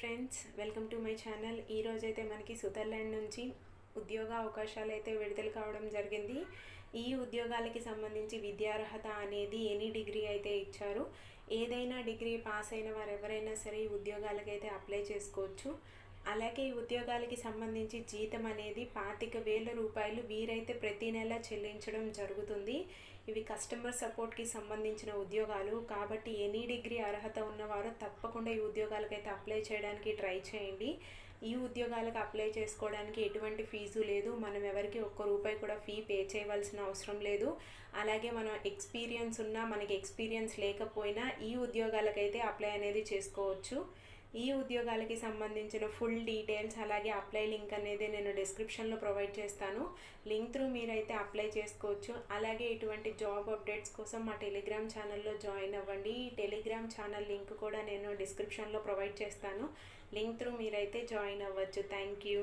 Friends, welcome to my channel. ఈరోజైతే మనకి Switzerland నుంచి ఉద్యోగ అవకాశాలు అయితే విడుదల కావడం జరిగింది. ఈ ఉద్యోగాలకి సంబంధించి విద్యార్హత అనేది ఎనీ డిగ్రీ అయితే ఇచ్చారు. ఏదైనా డిగ్రీ పాస్ అయిన వారు ఎవరైనా సరే ఈ ఉద్యోగాలకైతే అప్లై చేసుకోవచ్చు. అలాగే ఈ ఉద్యోగాలకి సంబంధించి జీతం అనేది 25,000 రూపాయలు వీరైతే ప్రతి నెల చెల్లించడం జరుగుతుంది. ఇవి కస్టమర్ సపోర్ట్కి సంబంధించిన ఉద్యోగాలు కాబట్టి ఎనీ డిగ్రీ అర్హత ఉన్నవారు తప్పకుండా ఈ ఉద్యోగాలకైతే అప్లై చేయడానికి ట్రై చేయండి. ఈ ఉద్యోగాలకు అప్లై చేసుకోవడానికి ఎటువంటి ఫీజు లేదు. మనం ఎవరికి ఒక్క రూపాయి కూడా ఫీ పే చేయవలసిన అవసరం లేదు. అలాగే మనం ఎక్స్పీరియన్స్ ఉన్నా మనకి ఎక్స్పీరియన్స్ లేకపోయినా ఈ ఉద్యోగాలకైతే అప్లై అనేది చేసుకోవచ్చు. ఈ ఉద్యోగాలకి సంబంధించిన ఫుల్ డీటెయిల్స్ అలాగే అప్లై లింక్ అనేది నేను డిస్క్రిప్షన్లో ప్రొవైడ్ చేస్తాను. లింక్ త్రూ మీరైతే అప్లై చేసుకోవచ్చు. అలాగే ఇటువంటి జాబ్ అప్డేట్స్ కోసం మా టెలిగ్రామ్ ఛానల్లో జాయిన్ అవ్వండి. ఈ టెలిగ్రామ్ ఛానల్ లింక్ కూడా నేను డిస్క్రిప్షన్లో ప్రొవైడ్ చేస్తాను. లింక్ త్రూ మీరైతే జాయిన్ అవ్వచ్చు. Thank you.